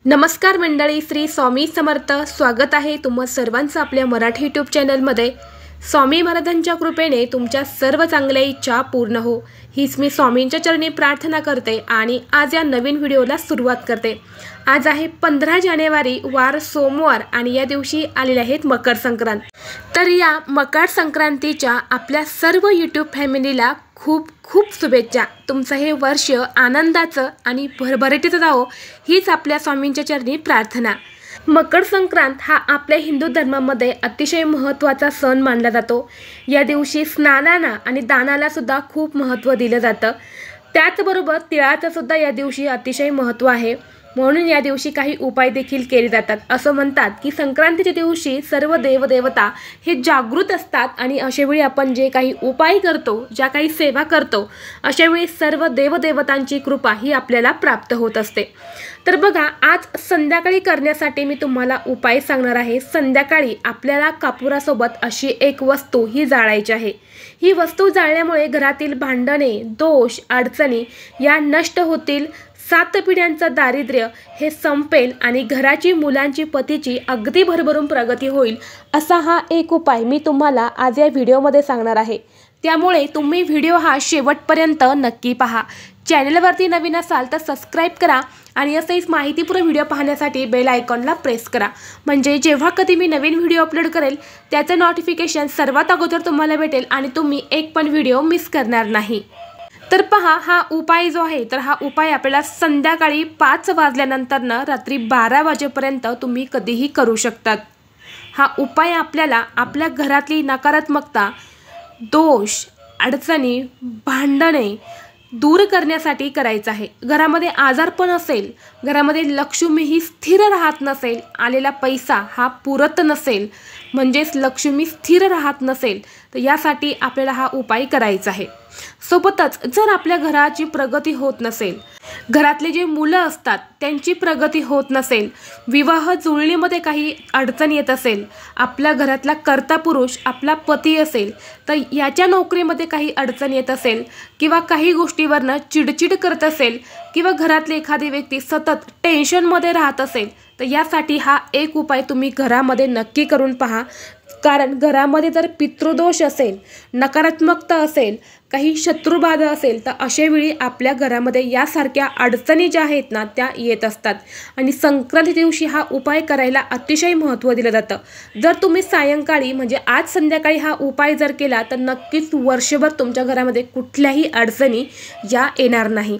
नमस्कार मंडळी, श्री स्वामी समर्थ. स्वागत आहे तुम्हा सर्वांचं आपल्या मराठी यूट्यूब चॅनलमध्ये. स्वामी महाराजांच्या कृपेने तुमच्या सर्व चांगल्या इच्छा पूर्ण हो, हीच मी स्वामींच्या चरणी प्रार्थना करते आणि आज या नवीन व्हिडिओला सुरुवात करते. आज आहे 15 जानेवारी, वार सोमवार आणि या दिवशी आलेले आहेत मकर संक्रांत. तर या मकर संक्रांतीच्या आपल्या सर्व यूट्यूब फॅमिलीला खूप खूप शुभेच्छा. तुमचं हे वर्ष आनंदाचं आणि भरभराटीचं जावो, हीच आपल्या स्वामींच्या चरणी प्रार्थना. मकर संक्रांत हा आपल्या हिंदू धर्मामध्ये अतिशय महत्त्वाचा सण मानला जातो. या दिवशी स्नानाला आणि दानाला सुद्धा खूप महत्त्व दिलं जातं. त्याचबरोबर तिळाचं सुद्धा या दिवशी अतिशय महत्त्व आहे. म्हणून या दिवशी काही उपाय देखील केले जातात. असं म्हणतात की संक्रांतीच्या दिवशी सर्व देवदेवता हे जागृत असतात आणि अशावेळी आपण जे काही उपाय करतो, ज्या काही सेवा करतो, अशावेळी सर्व देवदेवतांची कृपा ही आपल्याला प्राप्त होत असते. तर बघा, आज संध्याकाळी करण्यासाठी मी तुम्हाला उपाय सांगणार आहे. संध्याकाळी आपल्याला कापुरासोबत अशी एक वस्तू ही जाळायची आहे. ही वस्तू जाळल्यामुळे घरातील भांडणे, दोष, अडचणी या नष्ट होतील. 7 पिढ्यांचं दारिद्र्य हे संपेल आणि घराची, मुलांची, पतीची अगदी भरभरून प्रगती होईल. असा हा एक उपाय मी तुम्हाला आज या व्हिडिओमध्ये सांगणार आहे. त्यामुळे तुम्ही व्हिडिओ हा शेवटपर्यंत नक्की पहा. चॅनलवरती नवीन असाल तर सबस्क्राईब करा आणि असेच माहितीपूर्ण व्हिडिओ पाहण्यासाठी बेल आयकॉनला प्रेस करा. म्हणजे जेव्हा कधी मी नवीन व्हिडिओ अपलोड करेल त्याचं नोटिफिकेशन सर्वात अगोदर तुम्हाला भेटेल आणि तुम्ही एक पण व्हिडिओ मिस करणार नाही. तर पहा, हा उपाय जो आहे, तर हा उपाय आपल्याला संध्याकाळी 5 वाजल्यानंतर रात्री 12 वाजेपर्यंत तुम्ही कधीही करू शकतात. हा उपाय आपल्याला आपल्या घरातली नकारात्मकता, दोष, अडचणी, भांडणे दूर करण्यासाठी करायचं आहे. घरामध्ये आजारपण असेल, घरामध्ये लक्ष्मी ही स्थिर राहत नसेल, आलेला पैसा हा पुरत नसेल, म्हणजेच लक्ष्मी स्थिर राहत नसेल, तर यासाठी आपल्याला हा उपाय करायचा आहे. सोबतच जर आपल्या घराची प्रगती होत नसेल, घरातले जे मुलं असतात त्यांची प्रगती होत नसेल, विवाह जुळणीमध्ये काही अडचण येत असेल, आपल्या घरातला कर्ता पुरुष आपला पती असेल तर याच्या नोकरीमध्ये काही अडचण येत असेल, किंवा काही गोष्टीवरनं चिडचिड करत असेल, किंवा घरातली एखादी व्यक्ती सतत टेन्शनमध्ये राहत असेल, तर यासाठी हा एक उपाय तुम्ही घरामध्ये नक्की करून पहा. कारण घरामध्ये जर पितृदोष असेल, नकारात्मकता असेल, काही शत्रुबाधा असेल, तर अशावेळी आपल्या घरामध्ये यासारख्या अडचणी ज्या आहेत ना त्या येत असतात. आणि संक्रांती दिवशी हा उपाय करायला अतिशय महत्त्व दिलं जातं. जर तुम्ही सायंकाळी म्हणजे आज संध्याकाळी हा उपाय जर केला तर नक्कीच वर्षभर तुमच्या घरामध्ये कुठल्याही अडचणी या येणार नाही.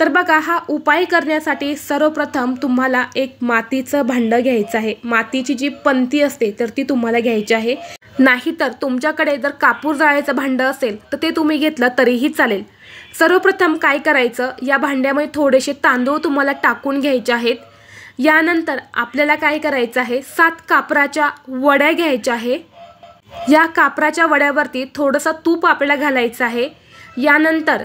तर बघा, हा उपाय करण्यासाठी सर्वप्रथम तुम्हाला एक मातीचं भांडं घ्यायचं आहे. मातीची जी पंती असते तर ती तुम्हाला घ्यायची आहे. नाहीतर तुमच्याकडे जर कापूर जाळायचं भांडं असेल तर ते तुम्ही घेतलं तरीही चालेल. सर्वप्रथम काय करायचं, या भांड्यामध्ये थोडेसे तांदूळ तुम्हाला टाकून घ्यायचे आहेत. यानंतर आपल्याला काय करायचं आहे, 7 कापराच्या वड्या घ्यायच्या आहे. या कापराच्या वड्यावरती थोडंसं तूप आपल्याला घालायचं आहे. यानंतर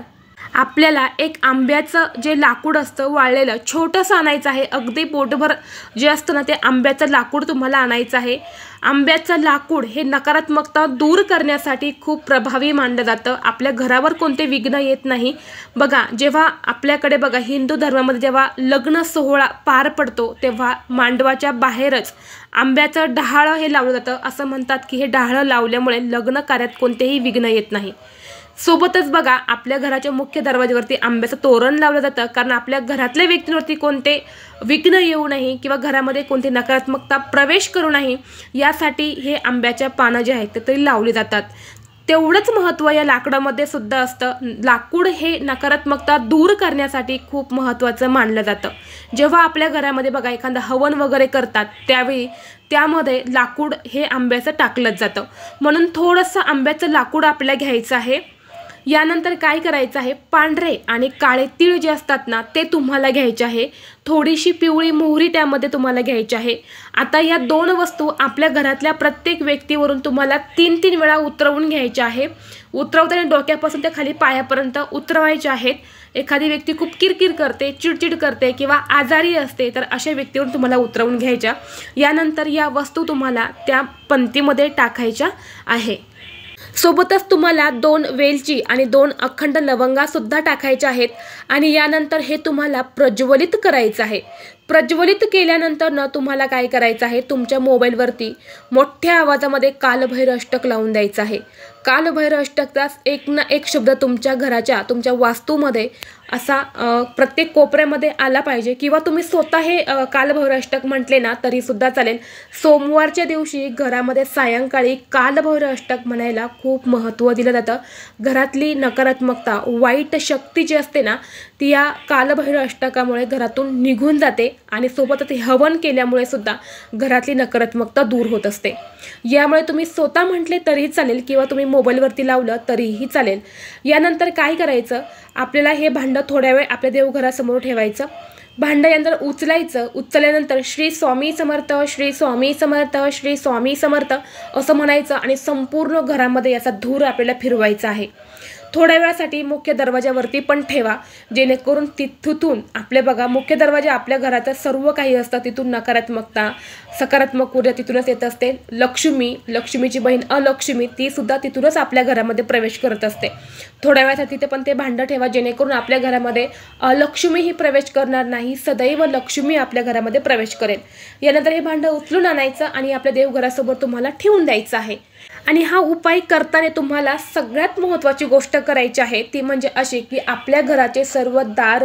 आपल्याला एक आंब्याचं जे लाकूड असतं वाळलेलं छोटंसं आणायचं आहे. अगदी पोटभर जे असतं ना ते आंब्याचं लाकूड तुम्हाला आणायचं आहे. आंब्याचं लाकूड हे नकारात्मकता दूर करण्यासाठी खूप प्रभावी मानलं जातं. आपल्या घरावर कोणते विघ्न येत नाही. बघा, जेव्हा आपल्याकडे बघा हिंदू धर्मामध्ये जेव्हा लग्न सोहळा पार पडतो तेव्हा मांडवाच्या बाहेरच आंब्याचं डहाळं हे लावलं जातं. असं म्हणतात की हे डहाळं लावल्यामुळे लग्न कार्यात कोणतेही विघ्न येत नाही. सोबतच बघा, आपल्या घराच्या मुख्य दरवाज्यावरती आंब्याचं तोरण लावलं जातं. कारण आपल्या घरातल्या व्यक्तींवरती कोणते विघ्न येऊ नये किंवा घरामध्ये कोणती नकारात्मकता प्रवेश करू नये यासाठी हे आंब्याच्या पानं जे आहेत ते लावली जातात. तेवढंच महत्त्व या लाकडामध्ये सुद्धा असतं. लाकूड हे नकारात्मकता दूर करण्यासाठी खूप महत्त्वाचं मानलं जातं. जेव्हा आपल्या घरामध्ये बघा एखादं हवन वगैरे करतात त्यावेळी त्यामध्ये लाकूड हे आंब्याचं टाकलं जातं. म्हणून थोडंसं आंब्याचं लाकूड आपल्याला घ्यायचं आहे. यानंतर काय करायचं आहे, पांढरे आणि काळे तीळ जे असतात ना ते तुम्हाला घ्यायचे आहे. थोडीशी पिवळी मोहरी त्यामध्ये तुम्हाला घ्यायची आहे. आता या 2 वस्तू आपल्या घरातल्या प्रत्येक व्यक्तीवरून तुम्हाला 3-3 वेळा उतरवून घ्यायच्या आहे. उतरवताना डोक्यापासून ते खाली पायापर्यंत उतरवायचे आहेत. एखादी व्यक्ती खूप किरकिर करते, चिडचिड करते किंवा आजारी असते तर अशा व्यक्तीवरून तुम्हाला उतरवून घ्यायच्या. यानंतर या वस्तू तुम्हाला त्या पंतीमध्ये टाकायच्या आहे. सोबतच तुम्हाला 2 वेलची आणि 2 अखंड लवंगा सुद्धा टाकायच्या आहेत आणि यानंतर हे तुम्हाला प्रज्वलित करायचं आहे. प्रज्वलित केल्यानंतर ना तुम्हाला काय करायचं आहे, तुमच्या मोबाईलवरती मोठ्या आवाजामध्ये कालभैरव अष्टक लावून द्यायचं आहे। कालभैरव अष्टकचा एक ना एक शब्द तुमच्या घराच्या तुमच्या वास्तूमध्ये असा प्रत्येक कोपऱ्यामध्ये आला पाहिजे, किंवा तुम्ही स्वतः हे कालभैरव अष्टक म्हटले ना तरी सुद्धा चालेल। सोमवारच्या दिवशी घरामध्ये सायंकाळी कालभैरव अष्टक म्हणायला खूप महत्त्व दिलं जातं। घरातली नकारात्मकता, वाईट शक्ती जी असते ना ती या कालभैरव अष्टकामुळे घरातून निघून जाते आणि सोबतच हवन केल्यामुळे सुद्धा घरातली नकारात्मकता दूर होत असते। यामुळे तुम्ही स्वतः म्हटले तरीही चालेल किंवा तुम्ही मोबाईलवरती लावलं तरीही चालेल। यानंतर काय करायचं, आपल्याला हे भांडं थोड्या वेळ आपल्या देवघरासमोर ठेवायचं। भांडं यंत्र उचलायचं, उचलल्यानंतर श्री स्वामी समर्थ, श्री स्वामी समर्थ, श्री स्वामी समर्थ असं म्हणायचं आणि संपूर्ण घरामध्ये याचा धूर आपल्याला फिरवायचा आहे। थोड्या वेळासाठी मुख्य दरवाजावरती पण ठेवा, जेणेकरून तिथून आपले बघा मुख्य दरवाजा आपल्या घराचं सर्व काही असतं, तिथून नकारात्मकता सकारात्मक ऊर्जा तिथूनच येत असते। लक्ष्मीची बहीण अलक्ष्मी ती सुद्धा तिथूनच आपल्या घरामध्ये प्रवेश करत असते। थोड्या वेळासाठी ते पण ते भांडं ठेवा, जेणेकरून आपल्या घरामध्ये अलक्ष्मीही प्रवेश करणार नाही, सदैव लक्ष्मी आपल्या घरामध्ये प्रवेश करेल। यानंतर हे भांडं उचलून आणायचं आणि आपल्या देवघरासोबत तुम्हाला ठेवून द्यायचं आहे। आणि हा उपाय करताना तुम्हाला सगळ्यात महत्त्वाची गोष्ट करायची आहे ती म्हणजे अशी की आपल्या घराचे सर्व दार,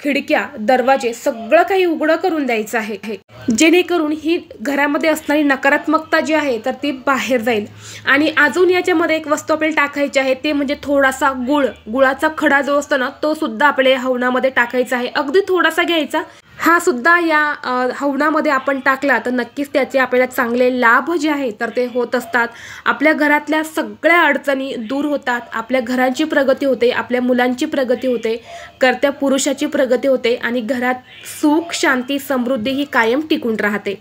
खिडक्या, दरवाजे सगळं काही उघडं करून द्यायचं आहे, जेणेकरून ही घरामध्ये असणारी नकारात्मकता जी आहे तर ती बाहेर जाईल। आणि अजून याच्यामध्ये एक वस्तू आपल्याला टाकायची आहे, ते म्हणजे थोडासा गुळाचा खडा जो असतो ना तो सुद्धा आपल्या हवनामध्ये टाकायचा आहे, अगदी थोडासा घ्यायचा। हा सुद्धा या हवनामध्ये आपण टाकला तर नक्कीच त्याचे आपल्याला चांगले लाभ जे आहे तर ते होत असतात। आपल्या घरातल्या सगळ्या अडचणी दूर होतात, आपल्या घराची प्रगती होते, आपल्या मुलांची प्रगती होते, कर्त्या पुरुषाची प्रगती होते आणि घरात सुख, शांती, समृद्धी ही कायम टिकून राहते।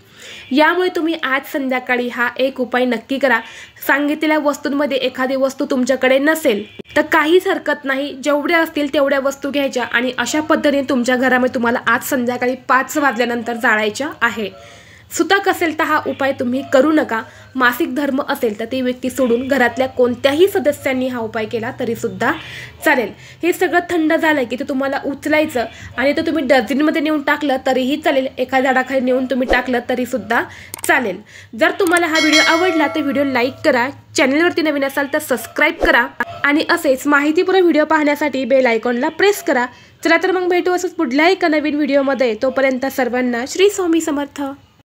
यामुळे तुम्ही आज संध्याकाळी हा एक उपाय नक्की करा। सांगितलेल्या वस्तूंमध्ये एखादी वस्तू तुमच्याकडे नसेल तर काहीच हरकत नाही, जेवढ्या असतील तेवढ्या वस्तू घ्यायच्या आणि अशा पद्धतीने तुमच्या घरामध्ये तुम्हाला आज संध्याकाळी 5 वाजल्यानंतर जाळायच्या आहे। सुतक असेल तर हा उपाय तुम्ही करू नका, मासिक धर्म असेल तर ती व्यक्ती सोडून घरातल्या कोणत्याही सदस्यांनी हा उपाय केला तरी सुद्धा चालेल। हे सगळं थंड झालं की ते तुम्हाला उचलायचं आणि ते तुम्ही डस्टबिनमध्ये नेऊन टाकलं तरीही चालेल, एका झाडाखाली नेऊन तुम्ही टाकलं तरी सुद्धा चालेल। जर तुम्हाला हा व्हिडिओ आवडला तर व्हिडिओ लाईक करा, चॅनलवरती नवीन असाल तर सबस्क्राईब करा आणि असेच माहितीपूर्ण व्हिडिओ पाहण्यासाठी बेल आयकॉनला प्रेस करा। चला तर मग भेटू असंच पुढल्या एका नवीन व्हिडिओमध्ये, तोपर्यंत सर्वांना श्री स्वामी समर्थ।